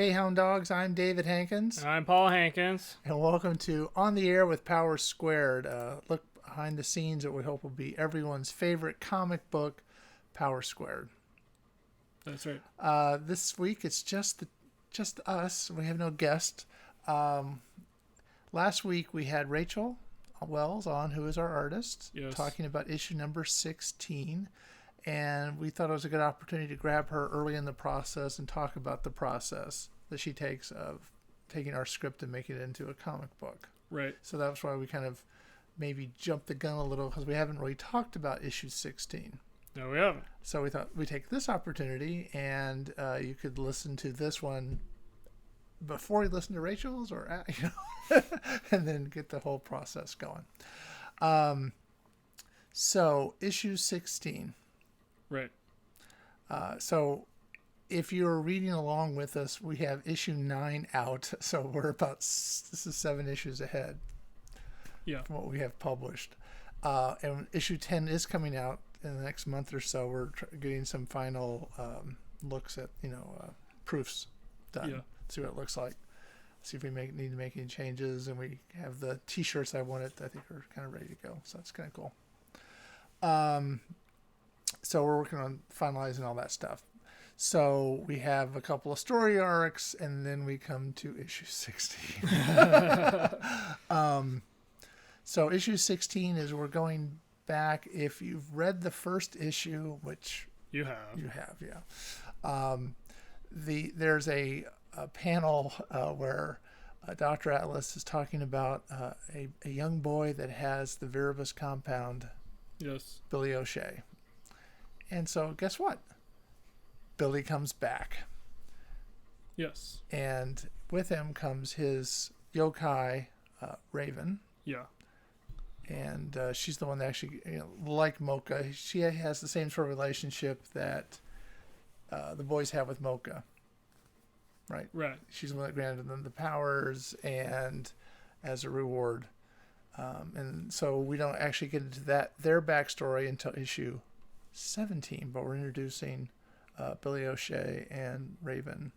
Hey, Hound Dogs, I'm David Hankins. And I'm Paul Hankins. And welcome to On the Air with Power Squared. Look behind the scenes at what we hope will be everyone's favorite comic book, Power Squared. That's right. This week it's just us. We have no guest. Last week we had Rachel Wells on, who is our artist, talking about issue number 16. And we thought it was a good opportunity to grab her early in the process and talk about the process that she takes of taking our script and making it into a comic book. Right. So that's why we kind of maybe jumped the gun a little, because we haven't really talked about issue 16. No, we haven't. So we thought we'd take this opportunity, and you could listen to this one before you listen to Rachel's, or and then get the whole process going. So issue 16. Right. So if you're reading along with us, we have issue 9 out. So we're this is 7 issues ahead from what we have published. And issue 10 is coming out in the next month or so. We're getting some final looks at, proofs done. Yeah. See what it looks like. See if we need to make any changes. And we have the T-shirts I wanted, I think are kind of ready to go. So that's kind of cool. So we're working on finalizing all that stuff. So we have a couple of story arcs, and then we come to issue 16. So issue 16 is we're going back. If you've read the first issue, which you have, yeah. There's a panel where Dr. Atlas is talking about a young boy that has the Viribus compound. Yes. Billy O'Shea. And so guess what? Billy comes back. Yes. And with him comes his yokai, Raven. Yeah. And she's the one that actually, like Mocha, she has the same sort of relationship that the boys have with Mocha. Right? Right. She's the one that granted them the powers, and as a reward. And so we don't actually get into their backstory until issue 17, but we're introducing Billy O'Shea and Raven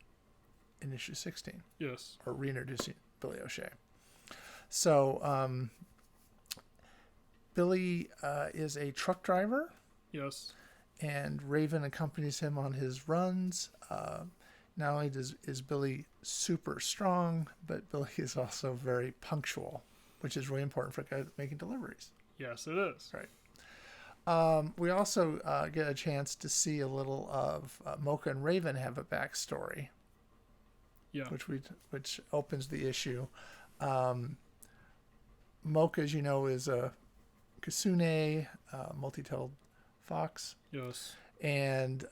in issue 16. Yes. Or reintroducing Billy O'Shea. So Billy is a truck driver. Yes. And Raven accompanies him on his runs. Not only is Billy super strong, but Billy is also very punctual, which is really important for a guy making deliveries. Yes, it is. Right. We also get a chance to see a little of Mocha and Raven have a backstory. Yeah. Which opens the issue. Mocha, as you know, is a Kasune, multi-tailed fox. Yes. And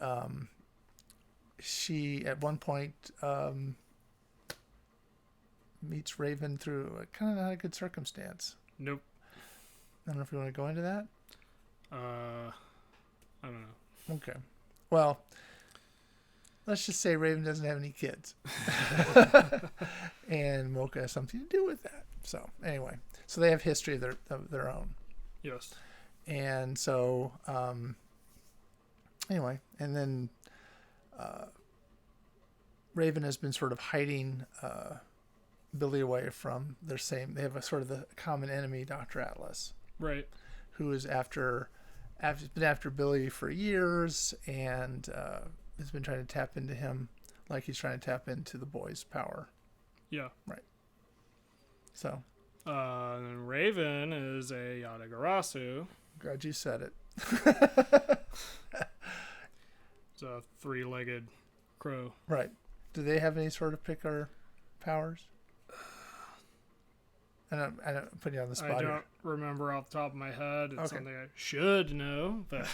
she, at one point, meets Raven through a kind of not a good circumstance. Nope. I don't know if you want to go into that. I don't know. Okay. Well, let's just say Raven doesn't have any kids. And Mocha has something to do with that. So, anyway. So they have history of their own. Yes. And so, anyway. And then Raven has been sort of hiding Billy away from they have a sort of the common enemy, Dr. Atlas. Right. Who is been after Billy for years, and has been trying to tap into him like he's trying to tap into the boy's power. Yeah. Right. So. And Raven is a Yatagarasu. Glad you said it. It's a 3-legged crow. Right. Do they have any sort of picker powers? I don't put you on the spot. I don't remember off the top of my head. It's okay. Something I should know, but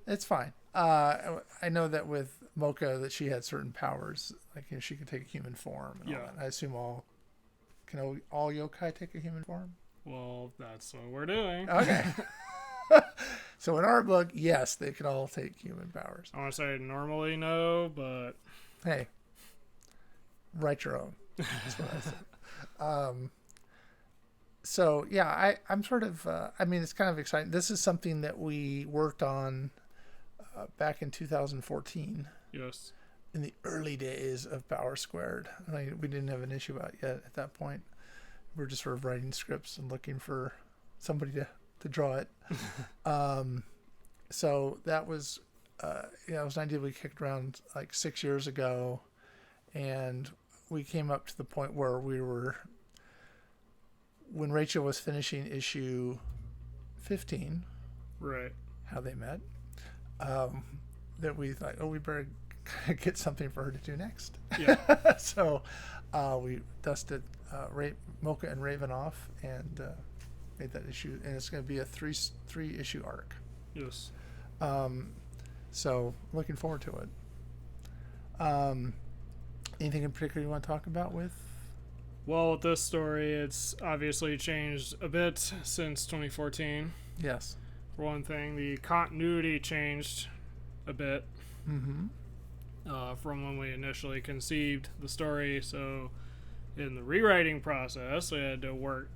it's fine. I know that with Mocha that she had certain powers, like she could take a human form. And all that. I assume all yokai take a human form. Well, that's what we're doing. Okay. So in our book, yes, they can all take human powers. I want to say normally no, but hey, write your own. That's what I said. So yeah, I'm sort of, it's kind of exciting. This is something that we worked on back in 2014. Yes. in the early days of Power Squared. Like, we didn't have an issue out yet at that point. We're just sort of writing scripts and looking for somebody to draw it. So that was, it was an idea we kicked around like 6 years ago, and we came up to the point where when Rachel was finishing issue 15, right, how they met, that we thought, we better get something for her to do next. Yeah. So we dusted Mocha and Raven off and made that issue, and it's going to be a three issue arc. Yes. So looking forward to it. Anything in particular you want to talk about with? Well, with this story, it's obviously changed a bit since 2014. Yes. For one thing, the continuity changed a bit. Mm-hmm. From when we initially conceived the story. So in the rewriting process, we had to work,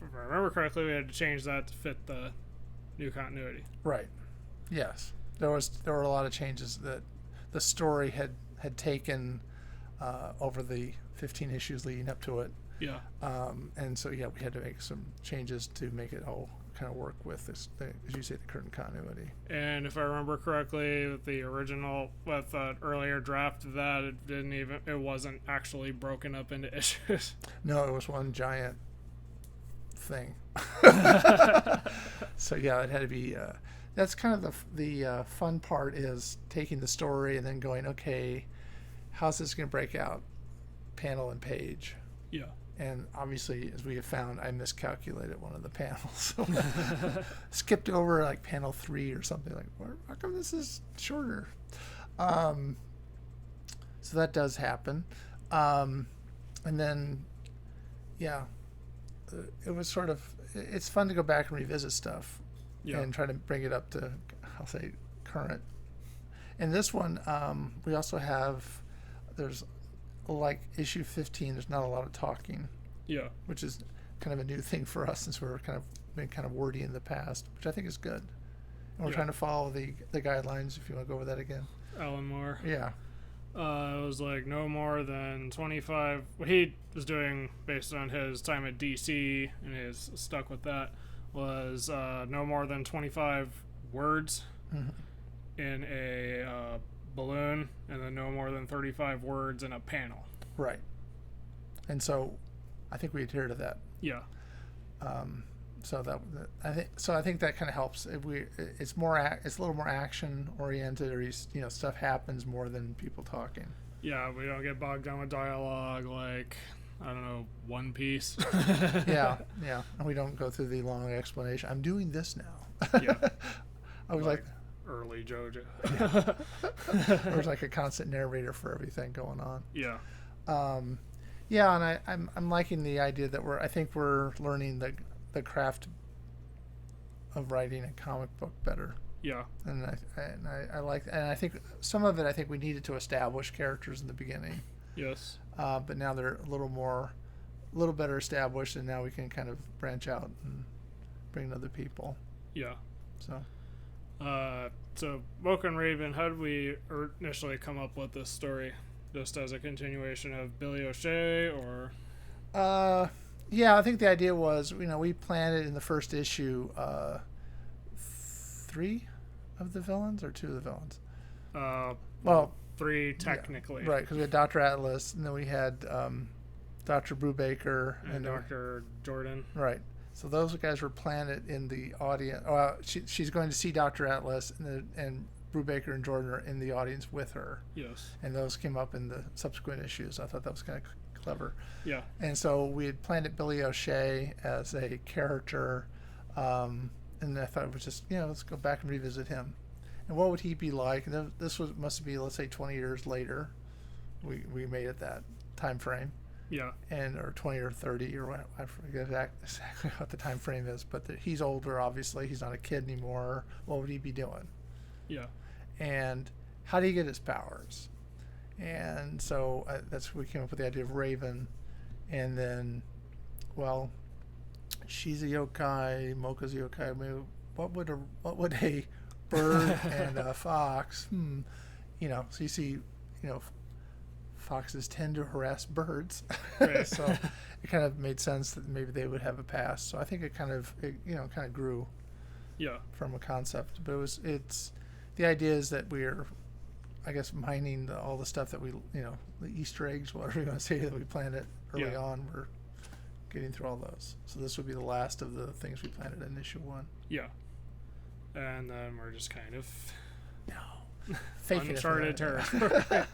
if I remember correctly, we had to change that to fit the new continuity. Right. Yes. There were a lot of changes that the story had taken over the 15 issues leading up to it. Yeah. And so, we had to make some changes to make it all kind of work with this, as you say, the current continuity. And if I remember correctly, with the original, with the earlier draft of that, it wasn't actually broken up into issues. No, it was one giant thing. So it had to be. That's kind of the fun part, is taking the story and then going, okay, how's this going to break out, panel and page? Yeah. And obviously, as we have found, I miscalculated one of the panels. So skipped over like panel 3 or something. Like, how come this is shorter? So that does happen. And then, it was sort of, it's fun to go back and revisit stuff and try to bring it up to, I'll say, current. And this one, we also have, there's like issue 15, there's not a lot of talking. Yeah. Which is kind of a new thing for us, since we're been kind of wordy in the past, which I think is good. And we're trying to follow the guidelines, if you want to go over that again. Alan Moore. Yeah. It was like no more than 25. What he was doing based on his time at DC, and he's stuck with that, was no more than 25 words in a balloon, and then no more than 35 words in a panel. Right. And so I think we adhere to that. Yeah. So I think that kind of helps. It's a little more action oriented, or stuff happens more than people talking. Yeah, we don't get bogged down with dialogue like, I don't know, One Piece. yeah, and we don't go through the long explanation. I'm doing this now. Yeah. I was like early JoJo. There was like a constant narrator for everything going on. Yeah. And I'm liking the idea that I think we're learning the craft of writing a comic book better. Yeah. And I like, and I think some of it, we needed to establish characters in the beginning. Yes. But now they're a little better established, and now we can kind of branch out and bring in other people. Yeah. So. So Mocha and Raven, how did we initially come up with this story? Just as a continuation of Billy O'Shea, or? I think the idea was, we planted in the first issue 3 of the villains, or 2 of the villains. Well, 3 technically. Yeah, right, because we had Dr. Atlas, and then we had Dr. Brubaker and Dr. Jordan. Right. So those guys were planted in the audience. Oh, she's going to see Dr. Atlas, and Brubaker and Jordan are in the audience with her. Yes. And those came up in the subsequent issues. I thought that was kind of clever. Yeah. And so we had planted Billy O'Shea as a character, and I thought it was just, let's go back and revisit him. And what would he be like? And this must be, let's say, 20 years later. We made it that time frame. Yeah. Or 20 or 30 or what, I forget exactly what the time frame is, but he's older, obviously. He's not a kid anymore. What would he be doing? Yeah. And how do you get his powers? And so we came up with the idea of Raven. And then, she's a yokai, Mocha's a yokai. I mean, what would a bird and a fox? So you see foxes tend to harass birds, Right. so it kind of made sense that maybe they would have a past. So I think it kind of grew Yeah. from a concept, but it's the idea is that we're, I guess, mining all the stuff that we, the Easter eggs, whatever you want to say, that we planted early on. We're getting through all those. So this would be the last of the things we planted in issue 1. Yeah. And then we're just kind of Faking uncharted it. territory.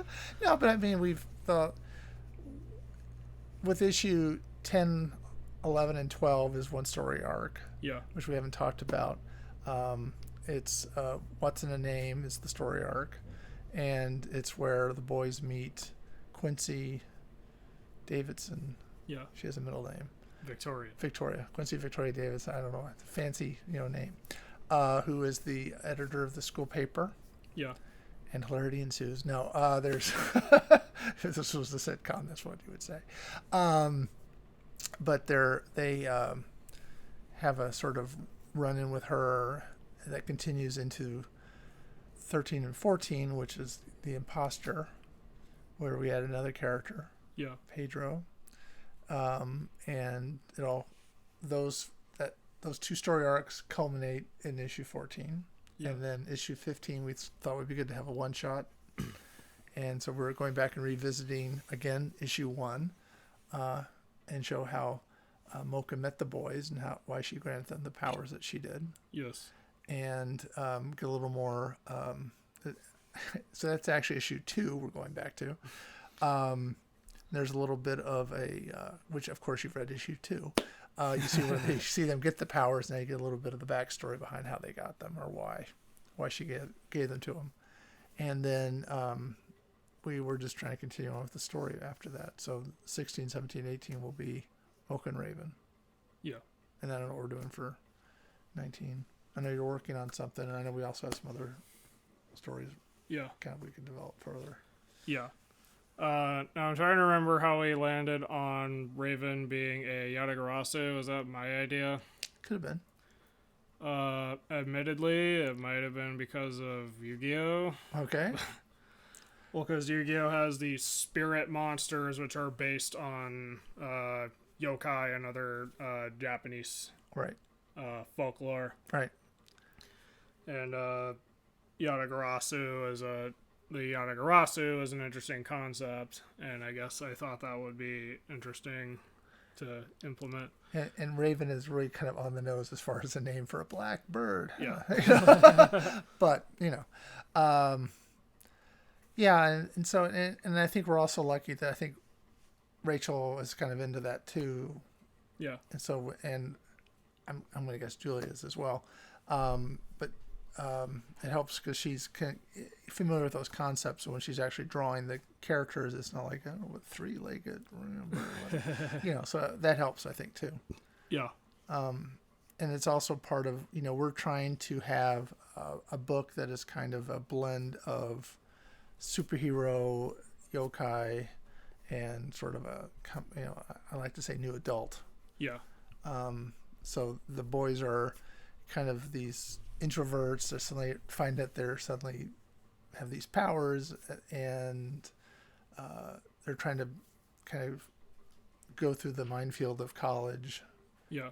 No, but I mean, we've thought with issue 10, 11, and 12 is one story arc. Yeah. Which we haven't talked about. It's What's in a Name is the story arc, and it's where the boys meet Quincy Davidson. Yeah. She has a middle name. Victoria. Quincy Victoria Davidson. I don't know, it's a fancy name. Who is the editor of the school paper. Yeah. And hilarity ensues. No, there's if this was the sitcom, that's what you would say. But they have a sort of run-in with her that continues into 13 and 14, which is the imposter, where we add another character. Yeah. Pedro. And those 2 story arcs culminate in issue 14. Yeah. And then issue 15 we thought would be good to have a one shot. And so we're going back and revisiting again issue 1 and show how Mocha met the boys and why she granted them the powers that she did. Yes. And get a little more so that's actually issue 2 we're going back to. There's a little bit of which of course you've read issue 2. You see where they see them get the powers, and then you get a little bit of the backstory behind how they got them or why she gave them to them. And then we were just trying to continue on with the story after that. So 16, 17, 18 will be Mocha and Raven. Yeah. And I don't know what we're doing for 19. I know you're working on something, and I know we also have some other stories. Yeah. Kind of we can develop further. Yeah. Now I'm trying to remember how we landed on Raven being a Yatagarasu. Was that my idea? Could have been. Admittedly, it might have been because of Yu-Gi-Oh! Okay. Well, because Yu-Gi-Oh! Has the spirit monsters, which are based on yokai and other Japanese right. Folklore. Right. And Yatagarasu is an interesting concept, and I guess I thought that would be interesting to implement. And Raven is really kind of on the nose as far as a name for a black bird. Yeah. But, yeah, and so, and I think we're also lucky that I think Rachel is kind of into that too. Yeah. And so, and I'm going to guess Julia is as well. But it helps because she's familiar with those concepts. So when she's actually drawing the characters, it's not like, what 3-legged, so that helps, I think, too. Yeah. And it's also part of, we're trying to have a book that is kind of a blend of superhero, yokai, and sort of I like to say new adult. Yeah. So the boys are kind of these introverts. They suddenly find that they're suddenly have these powers, and they're trying to kind of go through the minefield of college. Yeah.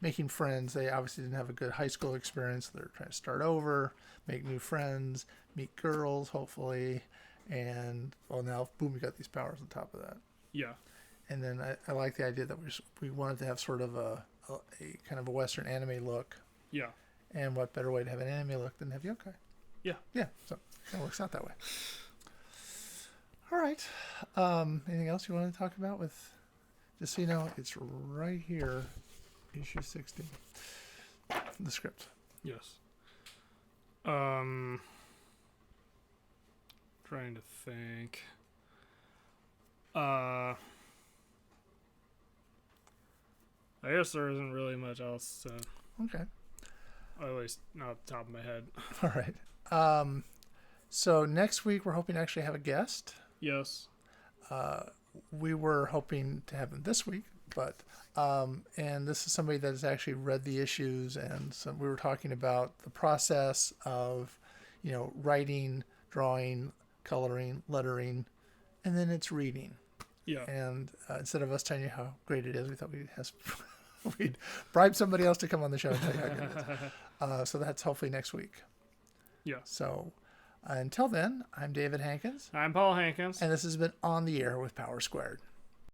Making friends. They obviously didn't have a good high school experience. They're trying to start over, make new friends, meet girls, hopefully, and now boom, we got these powers on top of that. Yeah. And then I like the idea that we wanted to have sort of a kind of a Western anime look. Yeah. And what better way to have an anime look than have yokai? Yeah. Yeah. So it works out that way. All right. Anything else you want to talk about with? Just so you know, it's right here, issue 60, the script. Yes. Trying to think. I guess there isn't really much else to, Okay. at least not off the top of my head. All right. So next week we're hoping to actually have a guest. Yes. We were hoping to have him this week, but and this is somebody that has actually read the issues, and so we were talking about the process of, writing, drawing, coloring, lettering, and then it's reading. Yeah. And instead of us telling you how great it is, we thought we'd bribe somebody else to come on the show and tell you how great it is. So that's hopefully next week. Yeah. So until then, I'm David Hankins. I'm Paul Hankins. And this has been On the Air with Power Squared.